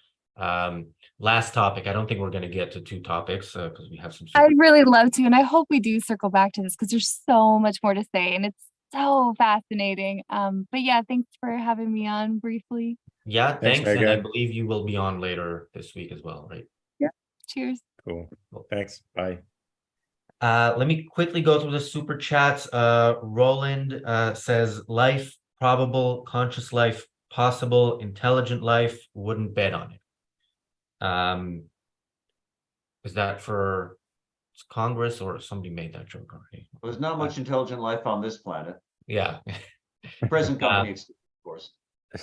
last topic, I don't think we're going to get to two topics because we have some. I'd really love to, and I hope we do circle back to this because there's so much more to say, and it's so fascinating. But yeah, thanks for having me on briefly. Yeah, thanks. Megan. And I believe you will be on later this week as well, right? Yeah. Cheers. Cool. Thanks. Bye. Let me quickly go through the super chats. Roland says life probable, conscious life possible, intelligent life, wouldn't bet on it. Is that for Congress or somebody made that joke already? There's not much intelligent life on this planet. Yeah. Present company, of course.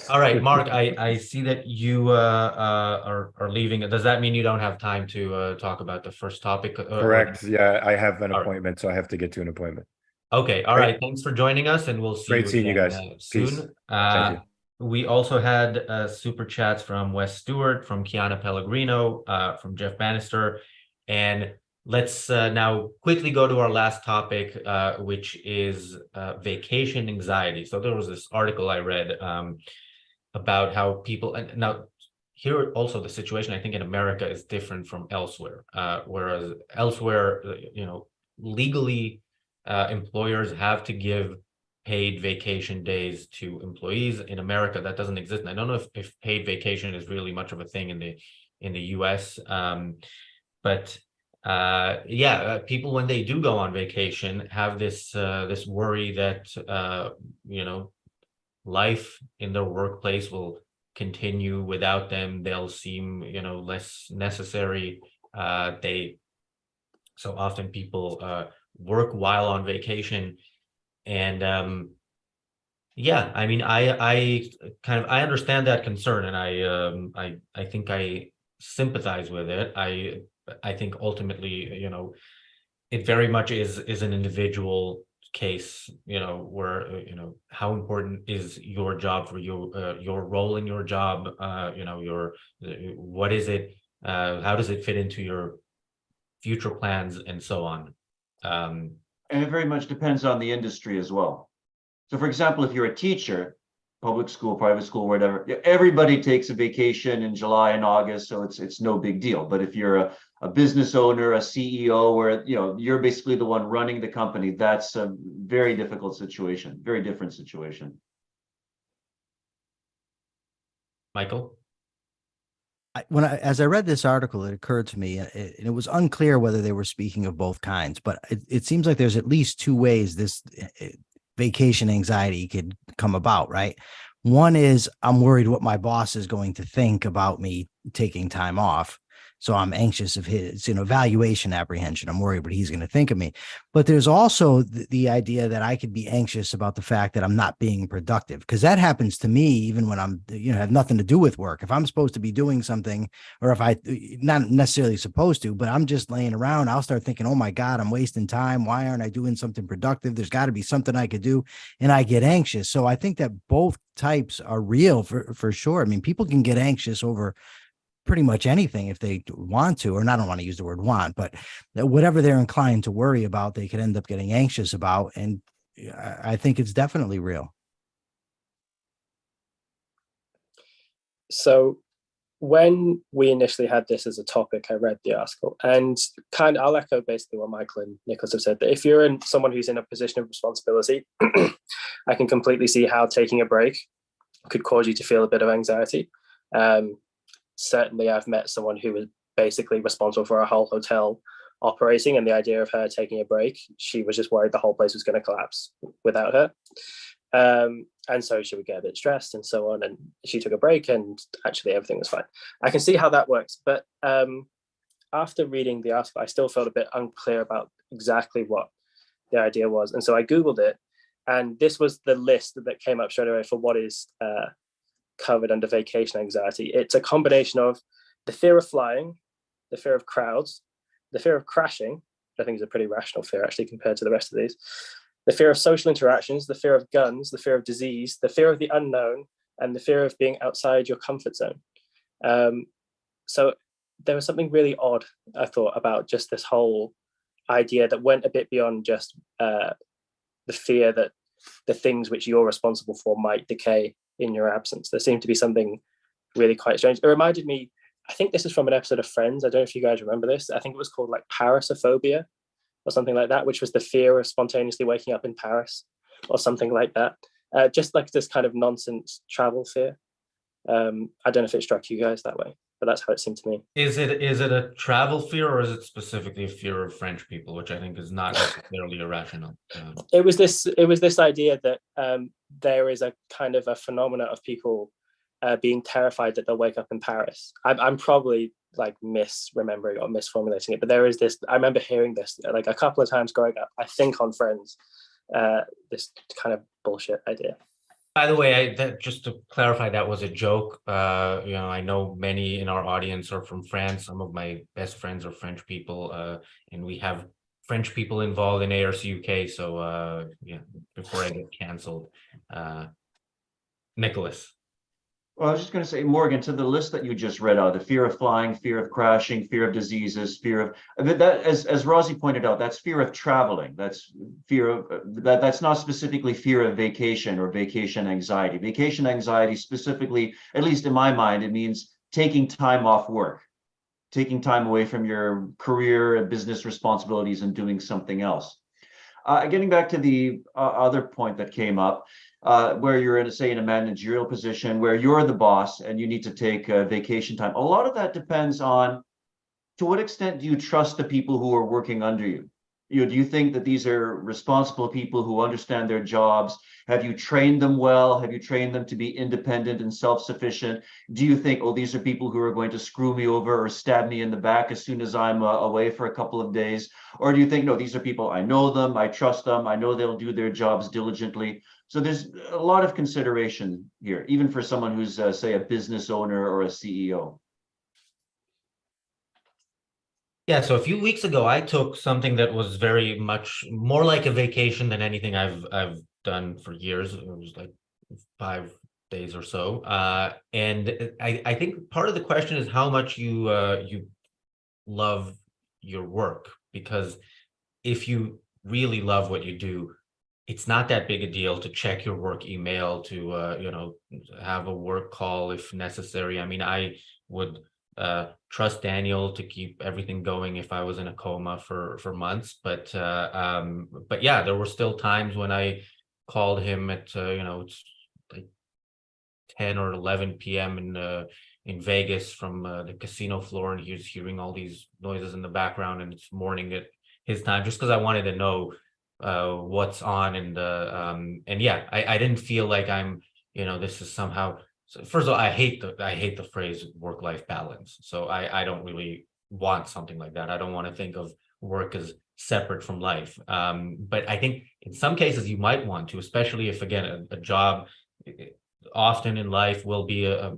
All right, Mark, I see that you are leaving. Does that mean you don't have time to talk about the first topic? Correct. Yeah, I have an appointment, so I have to get to an appointment. Okay. All right. Thanks for joining us, and we'll see Great you seeing you guys. soon. Peace. Thank you. We also had super chats from Wes Stewart, from Kiana Pellegrino, from Jeff Bannister, and let's now quickly go to our last topic, which is vacation anxiety. So there was this article I read about how people, and now here also the situation I think in America is different from elsewhere. Whereas elsewhere, legally employers have to give paid vacation days to employees. In America, that doesn't exist. And I don't know if paid vacation is really much of a thing in the US. But people, when they do go on vacation, have this worry that life in their workplace will continue without them. They'll seem less necessary. So often people work while on vacation, and I mean, I understand that concern, and I think I sympathize with it. I think ultimately, it very much is an individual case, where how important is your job for you, your role in your job, what is it, how does it fit into your future plans, and so on. And it very much depends on the industry as well. So for example, if you're a teacher, public school, private school, whatever, everybody takes a vacation in July and August, so it's no big deal. But if you're a business owner, a CEO, where you're basically the one running the company, that's a very difficult situation, very different situation. Michael? As I read this article, it occurred to me, and it was unclear whether they were speaking of both kinds, but it seems like there's at least two ways this vacation anxiety could come about, right? One is I'm worried what my boss is going to think about me taking time off. So I'm anxious of his, valuation apprehension. I'm worried what he's going to think of me. But there's also the idea that I could be anxious about the fact that I'm not being productive, because that happens to me even when I'm, have nothing to do with work. If I'm supposed to be doing something, or if I not necessarily supposed to, but I'm just laying around, I'll start thinking, oh my God, I'm wasting time. Why aren't I doing something productive? There's got to be something I could do. And I get anxious. So I think that both types are real for sure. I mean, people can get anxious over pretty much anything if they want to, or I don't want to use the word want, but whatever they're inclined to worry about, they could end up getting anxious about. And I think it's definitely real. So when we initially had this as a topic, I read the article, and I'll echo basically what Michael and Nicholas have said, that if you're someone who's in a position of responsibility, I can completely see how taking a break could cause you to feel a bit of anxiety. Certainly I've met someone who was basically responsible for a whole hotel operating, and the idea of her taking a break, she was just worried the whole place was going to collapse without her. And so she would get a bit stressed and so on, and she took a break and actually everything was fine. I can see how that works, but after reading the article, I still felt a bit unclear about exactly what the idea was. And so I Googled it, and this was the list that came up straight away for what is covered under vacation anxiety. It's a combination of the fear of flying, the fear of crowds, the fear of crashing, which I think is a pretty rational fear actually compared to the rest of these, the fear of social interactions, the fear of guns, the fear of disease, the fear of the unknown, and the fear of being outside your comfort zone. So there was something really odd, I thought, about just this whole idea that went a bit beyond just the fear that the things which you're responsible for might decay in your absence. There seemed to be something really quite strange. It reminded me, I think this is from an episode of Friends. I don't know if you guys remember this. I think it was called like Parisophobia or something like that, which was the fear of spontaneously waking up in Paris or something like that. Just like this kind of nonsense travel fear. I don't know if it struck you guys that way, but that's how it seemed to me. Is it a travel fear, or is it specifically a fear of French people, which I think is not necessarily irrational? It was this idea that there is a kind of a phenomena of people being terrified that they'll wake up in Paris. I'm probably like misremembering or misformulating it, but there is this. I remember hearing this like a couple of times growing up, I think on Friends, this kind of bullshit idea. By the way, just to clarify, that was a joke. I know many in our audience are from France. Some of my best friends are French people, and we have French people involved in ARCUK. So, before I get canceled, Nicholas. Well, I was just going to say, Morgan, to the list that you just read out, the fear of flying, fear of crashing, fear of diseases, fear of that, as Rosie pointed out, that's fear of traveling. That's fear of that's not specifically fear of vacation or vacation anxiety. Vacation anxiety specifically, at least in my mind, it means taking time off work, taking time away from your career and business responsibilities and doing something else. Getting back to the other point that came up, where you're in a managerial position where you're the boss and you need to take vacation time. A lot of that depends on to what extent do you trust the people who are working under you? Do you think that these are responsible people who understand their jobs? Have you trained them well? Have you trained them to be independent and self-sufficient? Do you think, oh, these are people who are going to screw me over or stab me in the back as soon as I'm away for a couple of days? Or do you think, no, these are people, I know them, I trust them, I know they'll do their jobs diligently? So there's a lot of consideration here, even for someone who's, say, a business owner or a CEO. Yeah, so a few weeks ago, I took something that was very much more like a vacation than anything I've done for years. It was like 5 days or so, and I think part of the question is how much you love your work, because if you really love what you do, it's not that big a deal to check your work email, to have a work call if necessary. I mean, I would trust Daniel to keep everything going if I was in a coma for months, but yeah, there were still times when I called him at it's like 10 or 11 p.m. in Vegas from the casino floor, and he was hearing all these noises in the background, and it's morning at his time, just because I wanted to know what's on, and yeah, I didn't feel like I'm this is somehow so first of all, I hate the phrase work-life balance. So I don't really want something like that. I don't want to think of work as separate from life. But I think in some cases you might want to, especially if, again, a job often in life will be a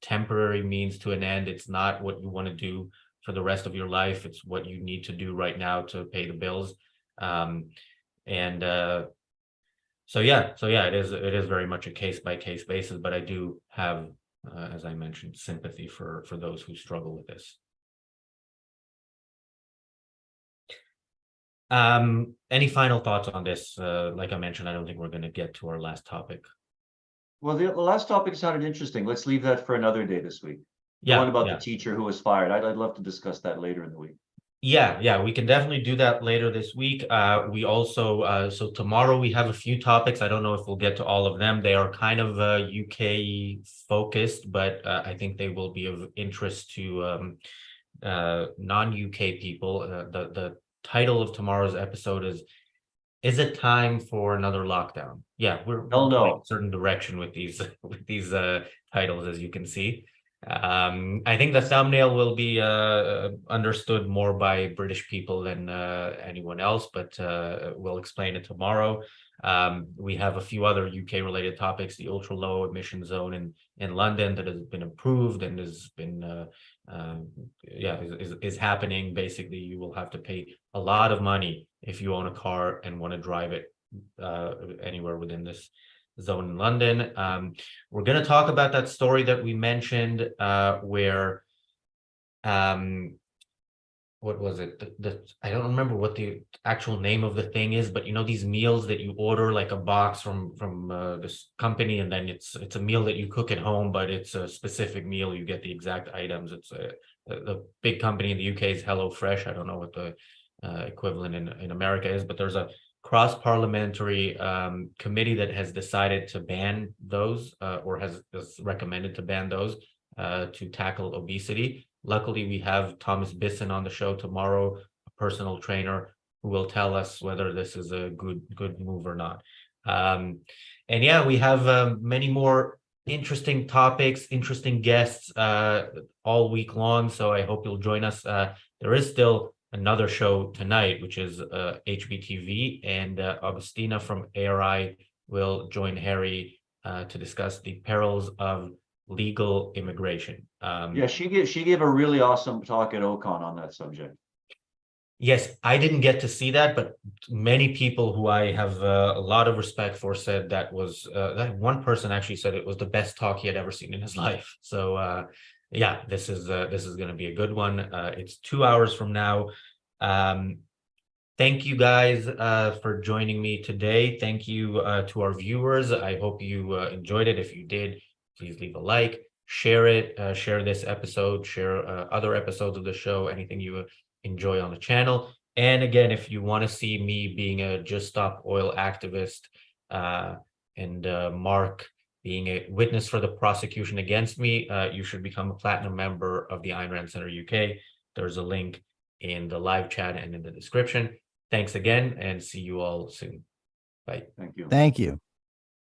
temporary means to an end. It's not what you want to do for the rest of your life. It's what you need to do right now to pay the bills. So yeah, it is very much a case by case basis, but I do have, as I mentioned, sympathy for those who struggle with this. Any final thoughts on this? Like I mentioned, I don't think we're going to get to our last topic. Well, the last topic sounded interesting. Let's leave that for another day this week. The Yeah, one about yeah. the teacher who was fired. I'd love to discuss that later in the week. Yeah, we can definitely do that later this week. We also, so tomorrow we have a few topics. I don't know if we'll get to all of them. They are kind of UK focused, but I think they will be of interest to non-UK people. The title of tomorrow's episode is it time for another lockdown? Yeah, we're going a certain direction with these titles, as you can see. I think the thumbnail will be understood more by British people than anyone else, but we'll explain it tomorrow. We have a few other UK related topics, the ultra low emission zone in London that has been approved and has been is happening. Basically, you will have to pay a lot of money if you own a car and want to drive it anywhere within this zone in London. We're going to talk about that story that we mentioned where what was it? I don't remember what the actual name of the thing is, but you know, these meals that you order, like a box from this company, and then it's a meal that you cook at home, but it's a specific meal. You get the exact items. It's the big company in the UK is HelloFresh. I don't know what the equivalent in America is, but there's a cross-parliamentary committee that has decided to ban those or has recommended to ban those to tackle obesity. Luckily, we have Thomas Bisson on the show tomorrow, a personal trainer, who will tell us whether this is a good move or not. And yeah, we have many more interesting topics, interesting guests all week long. So I hope you'll join us. There is still another show tonight, which is HBTV, and Augustina from ARI will join Harry to discuss the perils of legal immigration. Yeah, she gave a really awesome talk at Ocon on that subject. Yes, I didn't get to see that, but many people who I have a lot of respect for said that was that one person actually said it was the best talk he had ever seen in his life. So yeah, this is going to be a good one. It's 2 hours from now. Thank you guys for joining me today. Thank you to our viewers. I hope you enjoyed it. If you did, please leave a like, share it, share this episode, share other episodes of the show, anything you enjoy on the channel. And again, if you want to see me being a Just Stop Oil activist and Mark being a witness for the prosecution against me, you should become a platinum member of the Ayn Rand Center UK. There's a link in the live chat and in the description. Thanks again, and see you all soon. Bye. Thank you. Thank you.